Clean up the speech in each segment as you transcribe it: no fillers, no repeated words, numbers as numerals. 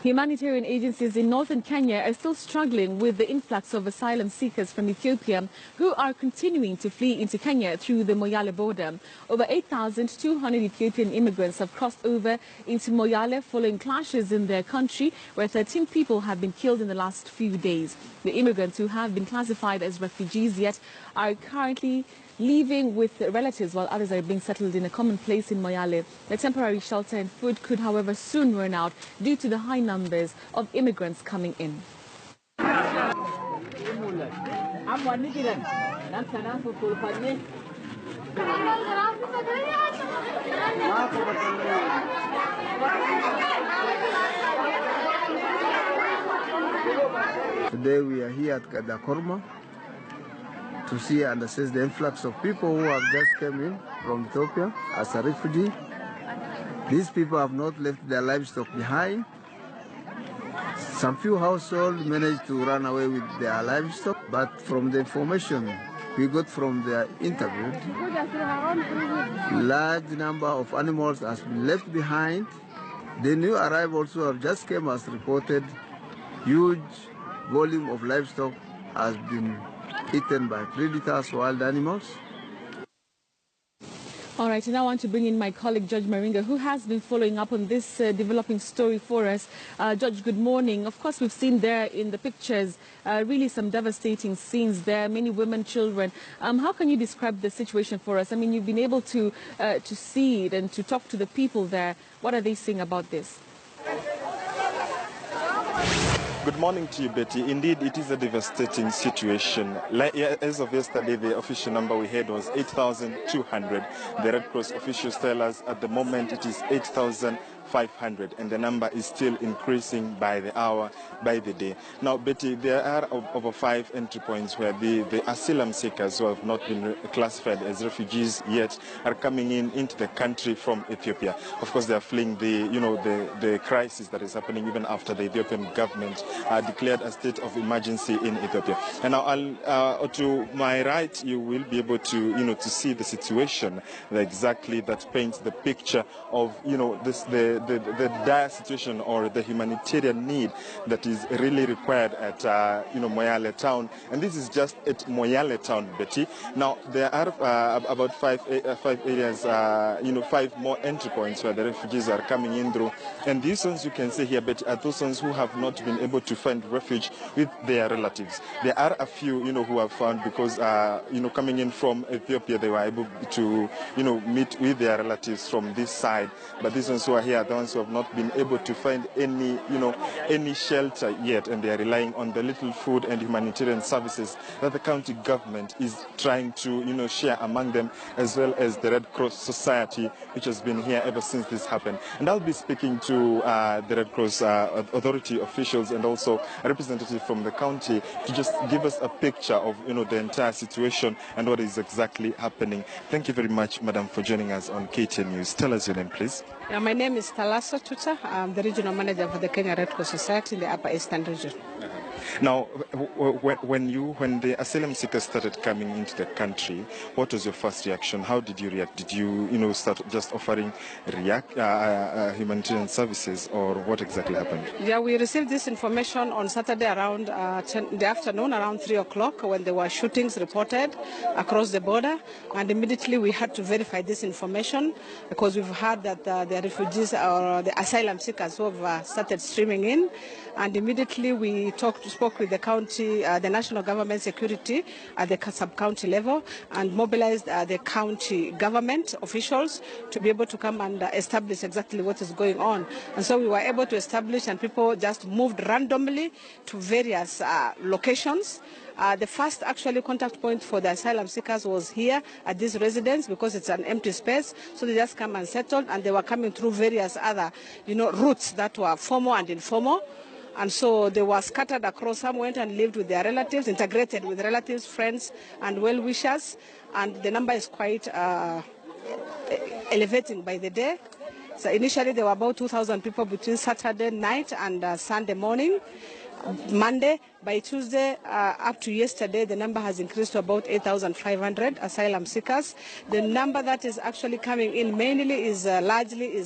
Humanitarian agencies in northern Kenya are still struggling with the influx of asylum seekers from Ethiopia who are continuing to flee into Kenya through the Moyale border. Over 8,200 Ethiopian immigrants have crossed over into Moyale following clashes in their country, where 13 people have been killed in the last few days. The immigrants, who have been classified as refugees yet, are currently leaving with relatives, while others are being settled in a common place in Moyale. The temporary shelter and food could, however, soon run out due to the high numbers of immigrants coming in. Today we are here at Oromo to see and assess the influx of people who have just come in from Ethiopia as a refugee. These people have not left their livestock behind. Some few households managed to run away with their livestock, but from the information we got from their interview, large number of animals has been left behind. The new arrivals who have just came as reported, huge volume of livestock has been eaten by predators, wild animals. All right, and I want to bring in my colleague, Judge Maringa, who has been following up on this developing story for us. Judge, good morning. Of course, we've seen there in the pictures really some devastating scenes there, many women, children. How can you describe the situation for us? I mean, you've been able to see it and to talk to the people there. What are they saying about this? Good morning to you, Betty. Indeed, it is a devastating situation. As of yesterday, the official number we had was 8,200. The Red Cross officials tell us at the moment it is 8,500, and the number is still increasing by the hour, by the day. Now, Betty, there are over 5 entry points where the asylum seekers who have not been classified as refugees yet are coming into the country from Ethiopia. Of course, they are fleeing the crisis that is happening even after the Ethiopian government declared a state of emergency in Ethiopia. And now, to my right, you will be able to to see the situation exactly that paints the picture of the dire situation or the humanitarian need that is really required at Moyale town. And this is just at Moyale town, Betty. Now there are about five areas, 5 more entry points where the refugees are coming in through. And these ones you can see here, Betty, are those ones who have not been able to find refuge with their relatives. There are a few who have found because coming in from Ethiopia, they were able to meet with their relatives from this side. But these ones who are here are the ones who have not been able to find any shelter yet, and they are relying on the little food and humanitarian services that the county government is trying to share among them, as well as the Red Cross Society, which has been here ever since this happened. And I'll be speaking to the Red Cross authority officials and also a representative from the county to just give us a picture of the entire situation and what is exactly happening. Thank you very much, Madam, for joining us on KTN News. Tell us your name, please. My name is Talasa Tuta. I'm the regional manager for the Kenya Red Cross Society in the Upper Eastern region. Now, when the asylum seekers started coming into the country, what was your first reaction? How did you react? Did you start just offering humanitarian services, or what exactly happened? Yeah, we received this information on Saturday around 10 in the afternoon, around 3 o'clock, when there were shootings reported across the border, and immediately we had to verify this information because we've heard that the refugees or the asylum seekers who have started streaming in, and immediately we spoke with the county, the national government security at the sub-county level, and mobilized the county government officials to be able to come and establish exactly what is going on. And so we were able to establish, and people just moved randomly to various locations. The first actually contact point for the asylum seekers was here at this residence because it's an empty space. So they just come and settled, and they were coming through various other routes that were formal and informal. And so they were scattered across. Some went and lived with their relatives, integrated with relatives, friends, and well-wishers. And the number is quite elevating by the day. So initially there were about 2,000 people between Saturday night and Sunday morning. Monday, by Tuesday, up to yesterday, the number has increased to about 8,500 asylum seekers. The number that is actually coming in mainly is largely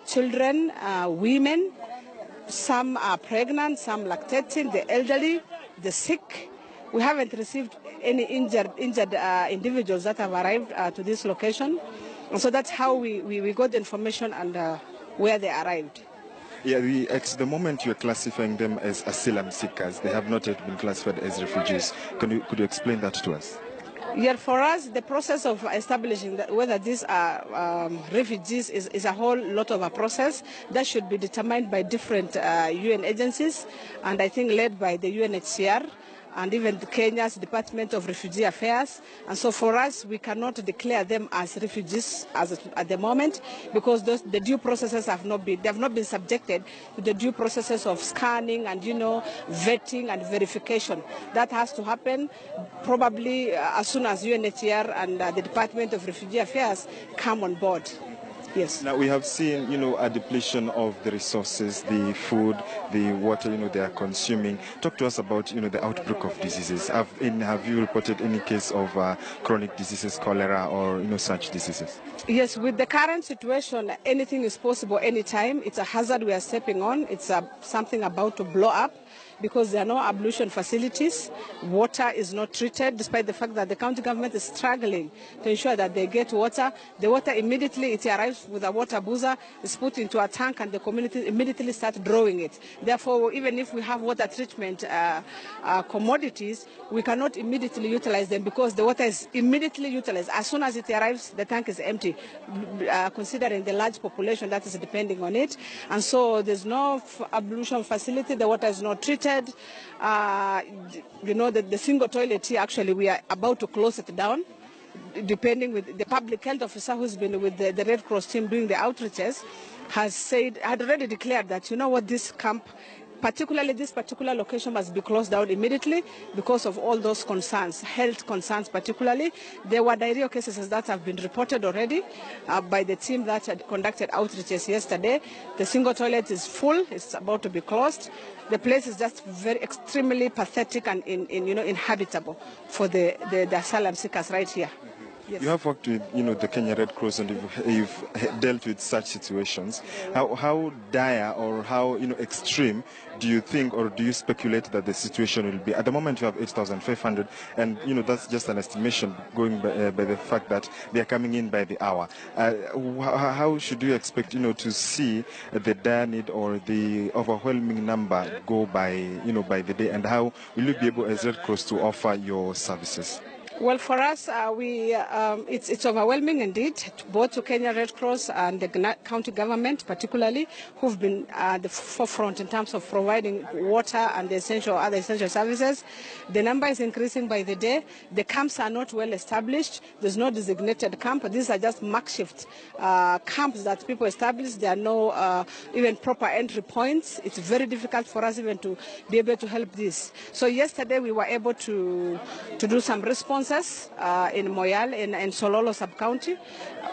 children, women, Some are pregnant, some lactating, the elderly, the sick. We haven't received any injured individuals that have arrived to this location. And so that's how we got the information and where they arrived. Yeah, at the moment you're classifying them as asylum seekers. They have not yet been classified as refugees. Could you explain that to us? Yeah, for us, the process of establishing whether these are refugees is a whole lot of a process that should be determined by different UN agencies, and I think led by the UNHCR and even Kenya's Department of Refugee Affairs. And so for us, we cannot declare them as refugees at the moment, because the due processes have not been subjected to the due processes of scanning and vetting and verification. That has to happen probably as soon as UNHCR and the Department of Refugee Affairs come on board. Yes. Now we have seen, a depletion of the resources, the food, the water, they are consuming. Talk to us about, the outbreak of diseases. Have you reported any case of chronic diseases, cholera, or such diseases? Yes, with the current situation, anything is possible anytime. It's a hazard we are stepping on. It's something about to blow up, because there are no ablution facilities. Water is not treated, despite the fact that the county government is struggling to ensure that they get water. The water immediately, it arrives with a water boozer, is put into a tank, and the community immediately start drawing it. Therefore, even if we have water treatment commodities, we cannot immediately utilize them, because the water is immediately utilized. As soon as it arrives, the tank is empty, considering the large population that is depending on it. And so there's no ablution facility, the water is not treated. The single toilet here, actually, we are about to close it down, depending with the public health officer who's been with the Red Cross team doing the outreaches, had already declared that, this camp, particularly this particular location, must be closed down immediately because of all those concerns, health concerns particularly. There were diarrhea cases that have been reported already by the team that had conducted outreaches yesterday. The single toilet is full, it's about to be closed. The place is just very extremely pathetic and inhabitable for the asylum seekers right here. Yes. You have worked with, the Kenya Red Cross, and you've dealt with such situations. How dire or how, extreme do you think, or do you speculate that the situation will be? At the moment, you have 8,500, and, that's just an estimation going by the fact that they are coming in by the hour. How should you expect, to see the dire need or the overwhelming number go by, by the day, and how will you be able, as Red Cross, to offer your services? Well, for us, it's overwhelming indeed, both to Kenya Red Cross and the county government particularly, who've been at the forefront in terms of providing water and other essential services. The number is increasing by the day. The camps are not well established. There's no designated camp. These are just makeshift camps that people establish. There are no even proper entry points. It's very difficult for us even to be able to help this. So yesterday we were able to do some response in Moyale and Sololo sub-county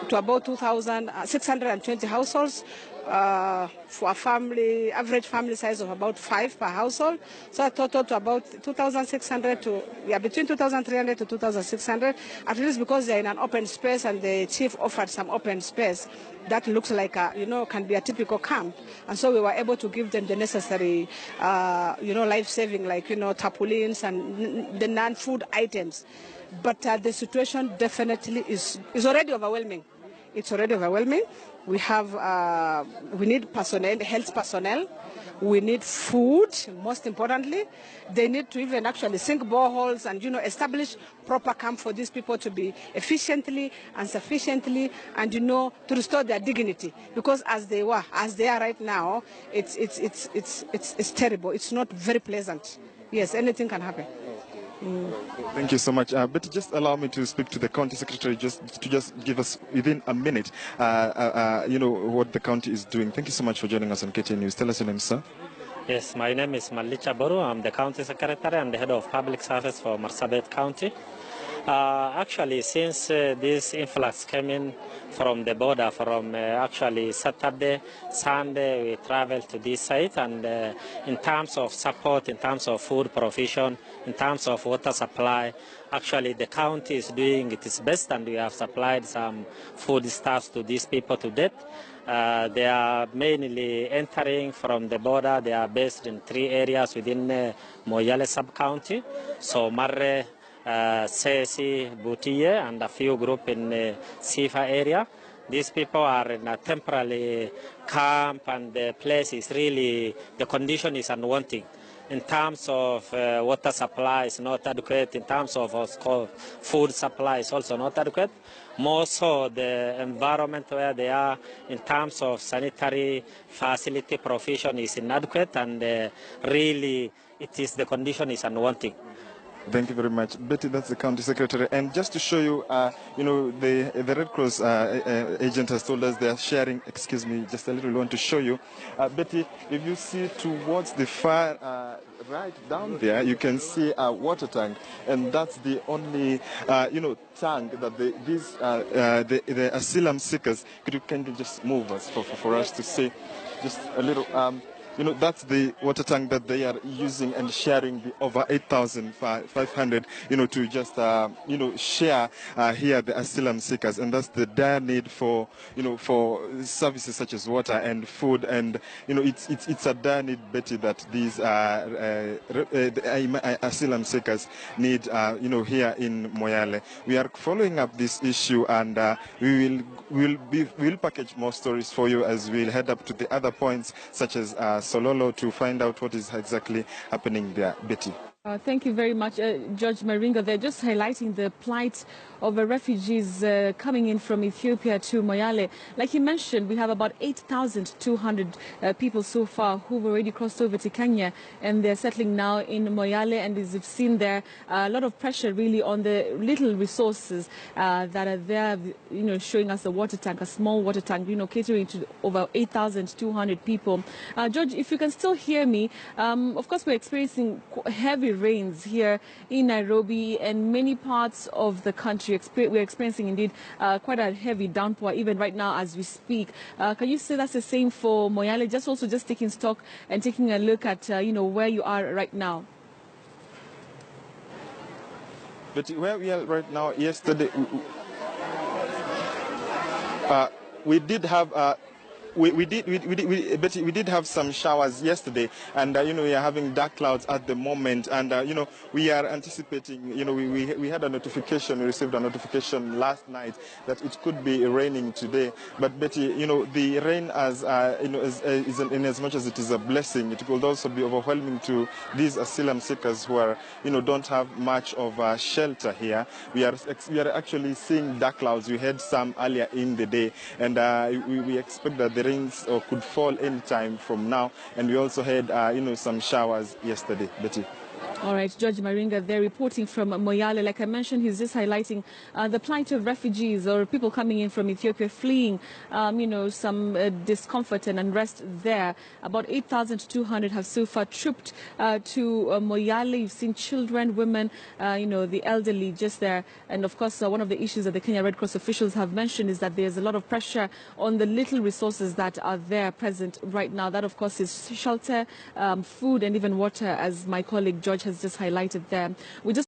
to about 2,620 households for a average family size of about 5 per household. So a total to about 2,600 between 2,300 to 2,600, at least because they're in an open space, and the chief offered some open space that looks like can be a typical camp. And so we were able to give them the necessary, life-saving, like, tarpaulins and the non-food items. But the situation definitely is already overwhelming. It's already overwhelming. We need personnel, health personnel. We need food, most importantly. They need to even actually sink boreholes and, establish proper camp for these people to be efficiently and sufficiently and, to restore their dignity. Because as they are right now, it's terrible. It's not very pleasant. Yes, anything can happen. Thank you so much. But just allow me to speak to the county secretary to give us within a minute, what the county is doing. Thank you so much for joining us on KTN News. Tell us your name, sir. Yes, my name is Malicha Boru. I'm the county secretary and the head of public service for Marsabit County. Actually, since this influx came in from the border, from actually Saturday, Sunday, we traveled to this site, and in terms of support, in terms of food provision, in terms of water supply, actually the county is doing its best, and we have supplied some food stuffs to these people to date. They are mainly entering from the border. They are based in 3 areas within Moyale sub-county. So Marre, Sesi, Butiye, and a few group in Sifa area. These people are in a temporary camp, and the place is really, the condition is unwanting. In terms of water supply is not adequate. In terms of food supply is also not adequate. More so the environment where they are in terms of sanitary facility provision is inadequate, and really the condition is unwanting. Thank you very much, Betty. That's the county secretary. And just to show you, the Red Cross agent has told us they are sharing. Excuse me, just a little. We want to show you, Betty. If you see towards the far right down there, you can see a water tank, and that's the only tank that the asylum seekers. Can you just move us for us to see just a little? That's the water tank that they are using and sharing, the over 8,500, to just, share here the asylum seekers. And that's the dire need for, for services such as water and food. And, it's a dire need, Betty, that these asylum seekers need, here in Moyale. We are following up this issue, and we'll package more stories for you as we'll head up to the other points, such as Sololo, to find out what is exactly happening there. Betty. Thank you very much, Judge Maringa. They're just highlighting the plight of refugees coming in from Ethiopia to Moyale. Like you mentioned, we have about 8,200 people so far who've already crossed over to Kenya, and they're settling now in Moyale. And as you've seen there, a lot of pressure really on the little resources that are there, showing us a water tank, a small water tank, catering to over 8,200 people. Judge, if you can still hear me, of course, we're experiencing heavy rains here in Nairobi and many parts of the country. We're experiencing indeed quite a heavy downpour even right now as we speak. Can you say that's the same for Moyale? Just taking stock and taking a look at where you are right now. But where we are right now, yesterday we did have. We did have some showers yesterday, and we are having dark clouds at the moment, and we are anticipating. We had a notification. We received a notification last night that it could be raining today. But Betty, the rain is in as much as it is a blessing, it could also be overwhelming to these asylum seekers who are don't have much of shelter here. We are actually seeing dark clouds. We had some earlier in the day, and we expect that the rains could fall any time from now, and we also had some showers yesterday, Betty. All right, Judge Maringa, they're reporting from Moyale. Like I mentioned, he's just highlighting the plight of refugees or people coming in from Ethiopia fleeing, some discomfort and unrest there. About 8,200 have so far trooped to Moyale. You've seen children, women, the elderly just there. And of course, one of the issues that the Kenya Red Cross officials have mentioned is that there's a lot of pressure on the little resources that are there present right now. That, of course, is shelter, food, and even water, as my colleague George has just highlighted there. We just